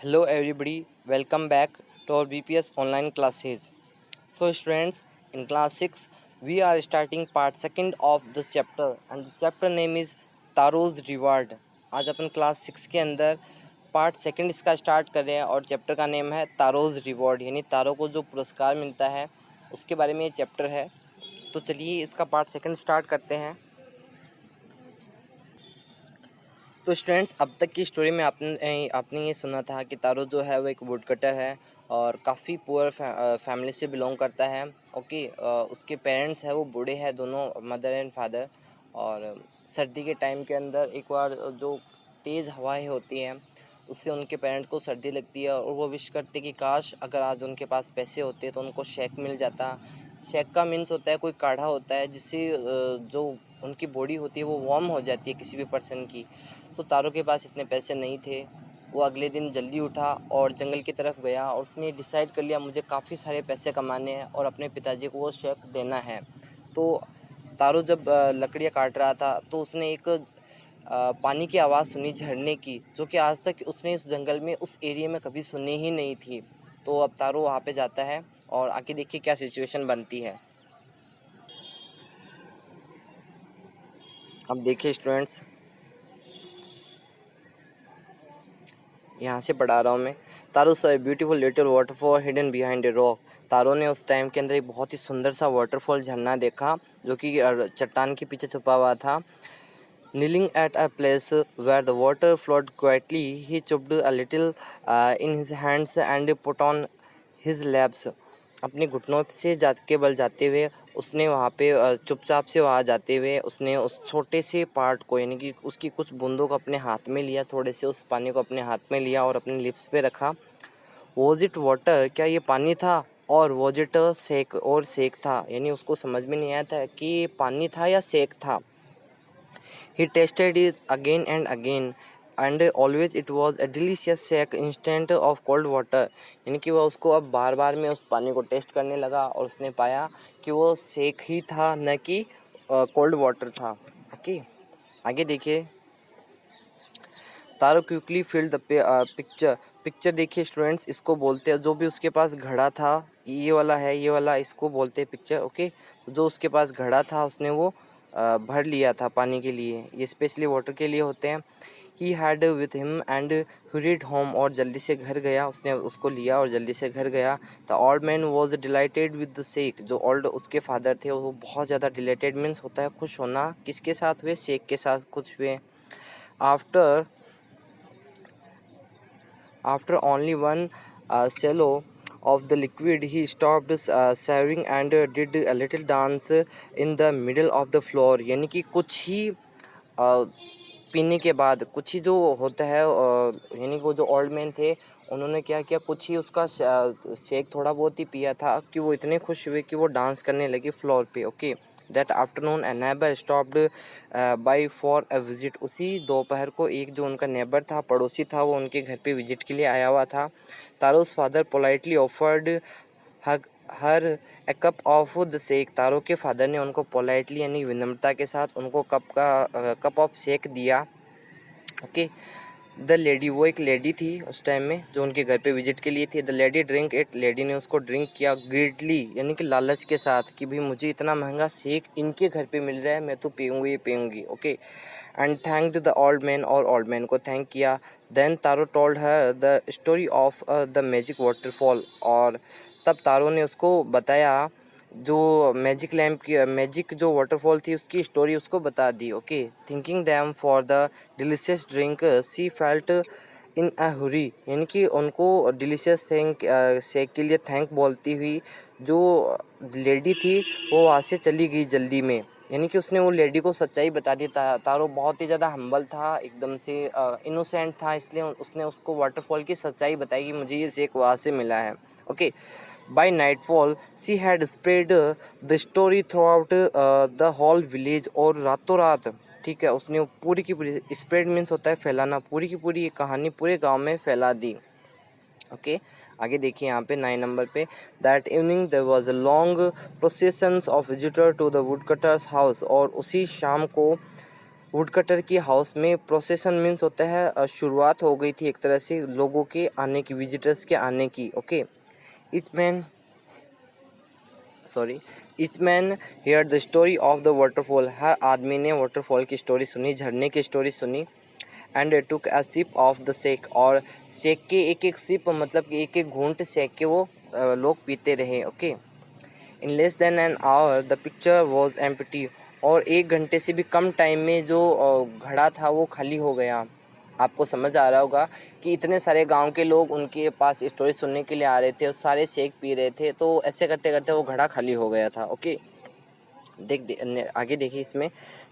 Hello everybody, welcome back to our BPS online classes. So students, in class 6 we are starting part second of the chapter and the chapter name is Taro's Reward. आज अपन class 6 के अंदर part second इसका start कर रहे हैं और chapter का name है तारोज रिवॉर्ड यानी तारों को जो पुरस्कार मिलता है उसके बारे में ये चैप्टर है। तो चलिए इसका पार्ट सेकंड स्टार्ट करते हैं। तो स्टूडेंट्स, अब तक की स्टोरी में आपने ये सुना था कि तारो जो है वो एक वुड कटर है और काफ़ी पुअर फैमिली से बिलोंग करता है। ओके, उसके पेरेंट्स हैं वो बूढ़े हैं दोनों, मदर एंड फादर। और सर्दी के टाइम के अंदर एक बार जो तेज़ हवाएं होती हैं उससे उनके पेरेंट्स को सर्दी लगती है और वो विश करते कि काश अगर आज उनके पास पैसे होते तो उनको शेक मिल जाता। शेक का मीन्स होता है कोई काढ़ा होता है जिससे जो उनकी बॉडी होती है वो वार्म हो जाती है किसी भी पर्सन की। तो तारों के पास इतने पैसे नहीं थे। वो अगले दिन जल्दी उठा और जंगल की तरफ गया और उसने डिसाइड कर लिया मुझे काफ़ी सारे पैसे कमाने हैं और अपने पिताजी को वो शेक देना है। तो तारो जब लकड़ियाँ काट रहा था तो उसने एक पानी की आवाज़ सुनी, झरने की, जो कि आज तक उसने उस जंगल में उस एरिया में कभी सुनी ही नहीं थी। तो अब तारो वहाँ पे जाता है और आके देखिए क्या सिचुएशन बनती है। अब देखिए स्टूडेंट्स, यहाँ से पढ़ा रहा हूँ मैं। Taro saw beautiful little waterfall hidden behind a rock. Taro ने उस टाइम के अंदर एक बहुत ही सुंदर सा वाटरफॉल, झरना देखा जो कि चट्टान के पीछे छुपा हुआ था। Kneeling at a place where the water flowed quietly, he chopped a little in his hands and put on his laps. अपने घुटनों से के बल जाते हुए उसने वहाँ पे चुपचाप से वहाँ जाते हुए उसने उस छोटे से पार्ट को यानी कि उसकी कुछ बूंदों को अपने हाथ में लिया, थोड़े से उस पानी को अपने हाथ में लिया और अपने लिप्स पे रखा। वॉज इट वाटर, क्या ये पानी था? और वॉज इट सेक, और सेक था, यानी उसको समझ में नहीं आया था कि ये पानी था या सेक था। He tasted it again and again, and always it was a delicious shake instead of cold water. यानी कि वह उसको अब बार बार में उस पानी को टेस्ट करने लगा और उसने पाया कि वो शेक ही था, न कि कोल्ड वाटर था। ओके, आगे देखिए। Taro quickly filled the picture. Picture देखिए स्टूडेंट्स, इसको बोलते हैं जो भी उसके पास घड़ा था, ये वाला है, ये वाला, इसको बोलते हैं पिक्चर। ओके, जो उसके पास घड़ा था उसने वो भर लिया था पानी के लिए, ये स्पेशली वाटर के लिए होते हैं। He had with him and hurried home, और जल्दी से घर गया, उसने उसको लिया और जल्दी से घर गया। The old man was dilated with the shake. जो ओल्ड उसके फादर थे वो बहुत ज़्यादा डिलाइटेड मीन्स होता है खुश होना, किसके साथ हुए? शेक के साथ खुश हुए। After After only one swallow of the liquid, he stopped savoring and did a little dance in the middle of the floor. यानी कि कुछ ही पीने के बाद, कुछ ही जो होता है यानी कि वो जो ओल्ड मैन थे उन्होंने क्या किया, कुछ ही उसका शेक थोड़ा बहुत ही पिया था कि वो इतने खुश हुए कि वो डांस करने लगे फ्लोर पे। Okay, that afternoon a neighbor stopped by for a visit. उसी दोपहर को एक जो उनका नेबर था, पड़ोसी था, वो उनके घर पे विजिट के लिए आया हुआ था। Taro's father politely offered her a cup of the sake. Taro के फादर ने उनको पोलाइटली यानी विनम्रता के साथ उनको कप ऑफ शेक दिया। ओके, द लेडी, वो एक लेडी थी उस टाइम में जो उनके घर पे विजिट के लिए थी। The lady drink it, lady ने उसको ड्रिंक किया ग्रीडली यानी कि लालच के साथ कि भाई मुझे इतना महंगा शेक इनके घर पे मिल रहा है, मैं तो पीऊँगी ही पीऊँगी। Okay, and thanked the old man, और ओल्ड मैन को थैंक किया। Then Taro told her the story of the magic waterfall, और तब तारो ने उसको बताया जो मैजिक लैम्प की मैजिक जो वाटरफॉल थी उसकी स्टोरी उसको बता दी। Okay, thinking them for the delicious drink she felt in a hurry, यानी कि उनको डिलीशियस शेक के लिए थैंक बोलती हुई जो लेडी थी वो वहाँ से चली गई जल्दी में। यानी कि उसने वो लेडी को सच्चाई बता दी। तारो बहुत ही ज़्यादा हम्बल था, एकदम से इनोसेंट था, इसलिए उसने उसको वाटरफॉल की सच्चाई बताई कि मुझे ये शेक वहाँ से मिला है। Okay, by nightfall, she had spread the story throughout the whole village, और रातों रात, ठीक है, उसने पूरी की पूरी, स्प्रेड मीन्स होता है फैलाना, पूरी की पूरी ये कहानी पूरे गांव में फैला दी। ओके, आगे देखिए यहाँ पे 9 नंबर पे। That evening there was a long processions of visitor to the woodcutter's house, और उसी शाम को वुड कटर की हाउस में प्रोसेसन मीन्स होता है शुरुआत हो गई थी एक तरह से लोगों के आने की, विजिटर्स के आने की। Okay, each man sorry each man hear the story of the waterfall, हर आदमी ने वाटरफॉल की स्टोरी सुनी, झरने की स्टोरी सुनी। And took a sip of the shake, और शेक के एक एक सिप मतलब कि एक एक घूंट शेक के वो लोग पीते रहे। Okay, in less than an hour the picture was empty, और 1 घंटे से भी कम टाइम में जो घड़ा था वो खाली हो गया। आपको समझ आ रहा होगा कि इतने सारे गांव के लोग उनके पास स्टोरी सुनने के लिए आ रहे थे और सारे शेक पी रहे थे, तो ऐसे करते करते वो घड़ा खाली हो गया था। ओके, आगे देखिए इसमें।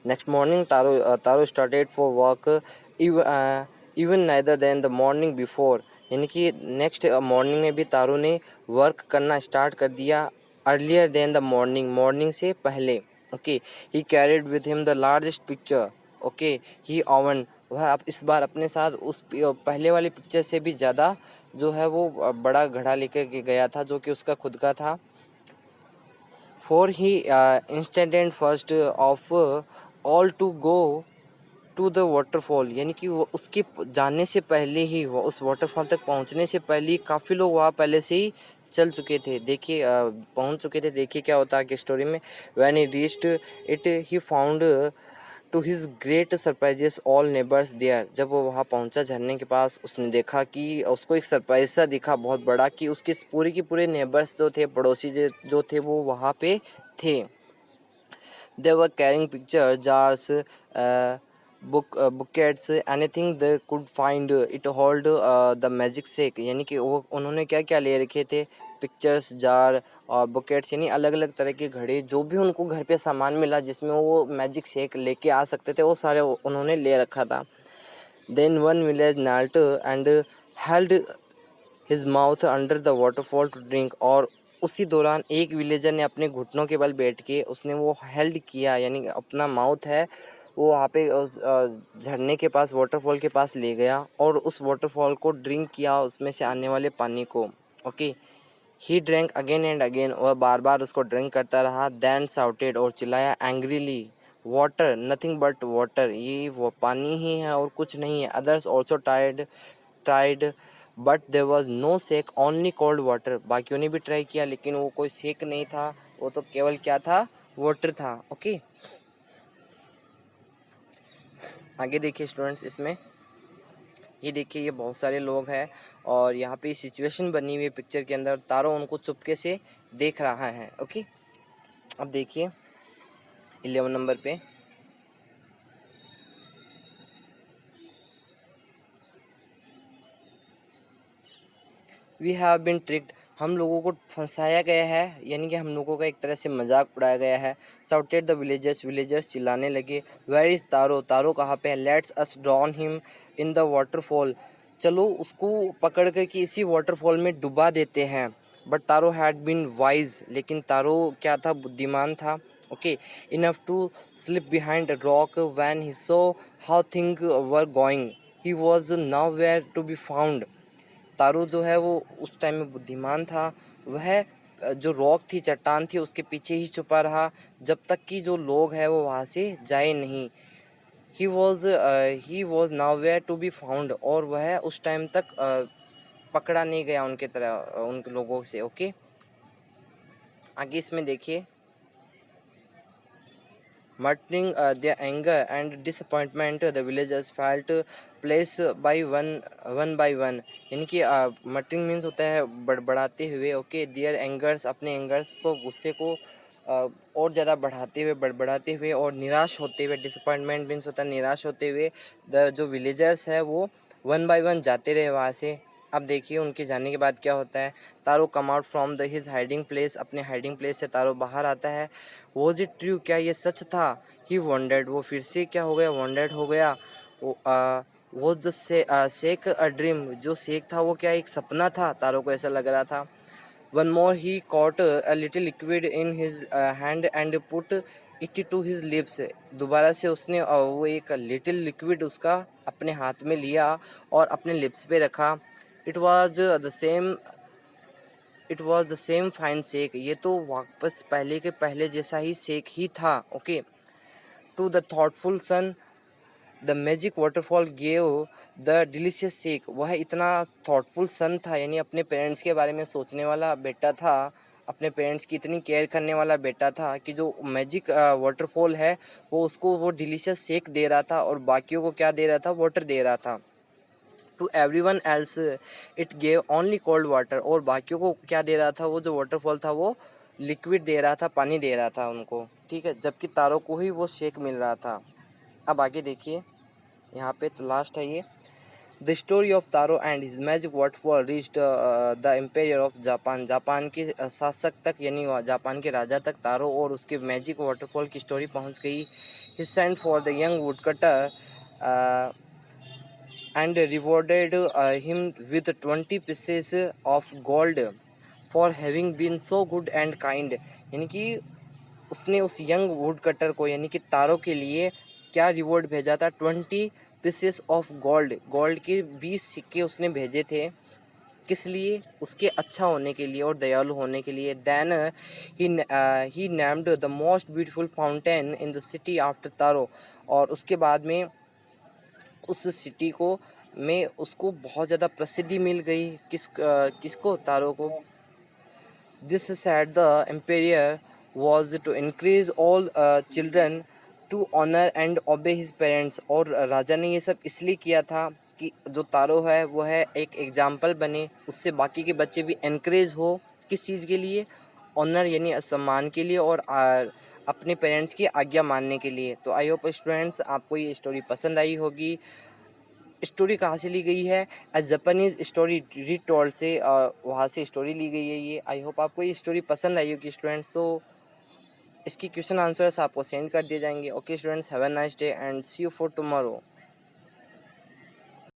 Next morning Taro started for work even neither then the morning before, यानी कि नेक्स्ट मॉर्निंग में भी तारो ने वर्क करना स्टार्ट कर दिया। Earlier than the morning, morning से पहले। Okay, he carried with him the largest picture. Okay, he owned, वह अब इस बार अपने साथ उस पहले वाली पिक्चर से भी ज़्यादा जो है वो बड़ा घड़ा लेकर के गया था, जो कि उसका खुद का था। For he insisted first of all to go to the waterfall, यानी कि वो उसके जाने से पहले ही, वो उस वाटरफॉल तक पहुंचने से पहले ही काफ़ी लोग वहाँ पहले से ही चल चुके थे। देखिए पहुंच चुके थे। देखिए क्या होता है कि स्टोरी में, when he reached it he found to his great surprises all neighbours there, जब वो वहाँ पहुँचा झरने के पास, उसने देखा कि उसको एक सरप्राइज सा दिखा बहुत बड़ा, कि उसके पूरे के पूरे नेबर्स जो थे, पड़ोसी जो थे वो वहाँ पे थे। They were carrying picture jars, buckets, anything they could find. It hold the magic shake, यानी कि वो उन्होंने क्या क्या ले रखे थे, पिक्चर्स, जार और बुकेट्स, यानी अलग अलग तरह के घड़े, जो भी उनको घर पे सामान मिला जिसमें वो मैजिक शेक लेके आ सकते थे, वो सारे उन्होंने ले रखा था। Then one village knelt and held his mouth under the waterfall to drink, और उसी दौरान एक विलेजर ने अपने घुटनों के बल बैठ के उसने वो हेल्ड किया, यानी अपना माउथ है वो वहाँ पे उस झरने के पास, वाटरफॉल के पास ले गया और उस वाटरफॉल को ड्रिंक किया, उसमें से आने वाले पानी को। Okay, he drank again and again, वह बार बार उसको ड्रिंक करता रहा। दैन साउटेड, और चिल्लाया angrily, water nothing but water, ये वो पानी ही है और कुछ नहीं है। Others also tried but there was no shake, only cold water, बाकियों ने भी ट्राई किया लेकिन वो कोई शेक नहीं था, वो तो केवल क्या था, वाटर था। ओके, आगे देखिए स्टूडेंट्स इसमें, ये देखिए ये बहुत सारे लोग हैं और यहाँ पे सिचुएशन बनी हुई है पिक्चर के अंदर, तारो उनको चुपके से देख रहा है। ओके, अब देखिए 11 नंबर पे, वी हैव बीन ट्रिक्ड, हम लोगों को फंसाया गया है, यानी कि हम लोगों का एक तरह से मजाक उड़ाया गया है। साउटेड द विलेजर्स, विलेजर्स चिल्लाने लगे। वेयर इज तारो, तारो कहाँ पे है। Let's us drawn him in the waterfall, चलो उसको पकड़ कर के इसी वाटरफॉल में डुबा देते हैं। But Taro had been wise, लेकिन तारो क्या था, बुद्धिमान था। Okay, enough to slip behind rock when he saw how thing were going, he was nowhere to be found. Taro जो है वो उस टाइम में बुद्धिमान था, वह जो रॉक थी, चट्टान थी, उसके पीछे ही छुपा रहा जब तक कि जो लोग हैं वो वहाँ से जाए नहीं। He was nowhere to be found, और वह उस टाइम तक पकड़ा नहीं गया उनके तरह, उन लोगों से। ओके, आगे इसमें देखिए, muttering their anger and disappointment, the villagers felt place by one, यानी कि मटरिंग मीन्स होता है बड़बड़ाते हुए। ओके, देयर एंगर्स, अपने एंगर्स को, गुस्से को और ज़्यादा बढ़ाते हुए, बड़बड़ाते हुए और निराश होते हुए। डिसअपॉइंटमेंट मीन्स होता है निराश होते हुए। जो विलेजर्स है वो वन बाय वन जाते रहे वहाँ से। अब देखिए उनके जाने के बाद क्या होता है। Taro come out from the his hiding place, अपने हाइडिंग प्लेस से तारो बाहर आता है। वॉज इट ट्रू, क्या ये सच था। ही वॉन्डेड, वो फिर से क्या हो गया, वॉन्डेड हो गया। Was the shake a dream, जो शेक था वो क्या एक सपना था, तारो को ऐसा लग रहा था। One more he caught a little liquid in his hand and put it to his lips, दोबारा से उसने वो एक लिटिल लिक्विड उसका अपने हाथ में लिया और अपने लिप्स पे रखा। It was the same it was the same fine shake, ये तो वापस पहले के पहले जैसा ही शेक ही था। Okay, to the thoughtful son, the magic waterfall gave the delicious shake. वह इतना थॉटफुल सन था, यानी अपने पेरेंट्स के बारे में सोचने वाला बेटा था, अपने पेरेंट्स की इतनी केयर करने वाला बेटा था कि जो मैजिक वाटरफॉल है वो उसको वो डिलीशियस शेक दे रहा था और बाकियों को क्या दे रहा था, वाटर दे रहा था। To everyone else it gave only cold water. और बाकियों को क्या दे रहा था, वो जो वाटरफॉल था वो लिक्विड दे रहा था, पानी दे रहा था उनको, ठीक है, जबकि तारों को ही वो शेक मिल रहा था। अब आगे देखिए, यहाँ पे तो लास्ट है ये। The story of Taro and his magic waterfall reached the emperor of Japan. Japan के शासक तक, यानी जापान के राजा तक तारो और उसके मैजिक वाटरफॉल की स्टोरी पहुंच गई। He sent for the young woodcutter and rewarded him with 20 pieces of gold for having been so good and kind। यानी कि उसने उस यंग वुड कटर को, यानी कि तारों के लिए क्या रिवॉर्ड भेजा था, 20 पीसेस ऑफ गोल्ड। गोल्ड के 20 सिक्के उसने भेजे थे, किस लिए, उसके अच्छा होने के लिए और दयालु होने के लिए। Then he named the most beautiful fountain in the city after Taro. और उसके बाद में उस सिटी को में उसको बहुत ज़्यादा प्रसिद्धि मिल गई, किसको, तारो को। This said the emperor was to increase all children to honour and obey his parents. और राजा ने ये सब इसलिए किया था कि जो तारो है वो है एक एग्जाम्पल बने, उससे बाकी के बच्चे भी इनक्रेज हो, किस चीज़ के लिए, ऑनर यानी सम्मान के लिए, और अपने पेरेंट्स की आज्ञा मानने के लिए। तो आई होप स्टूडेंट्स आपको ये स्टोरी पसंद आई होगी। स्टोरी कहाँ से ली गई है, जापानीज स्टोरी रीटोल्ड से, वहाँ से स्टोरी ली गई है ये। आई होप आपको ये स्टोरी पसंद आई होगी स्टूडेंट्स। सो इसकी क्वेश्चन आंसर्स आपको सेंड कर दिए जाएंगे। Okay students, have a nice day and see you for tomorrow.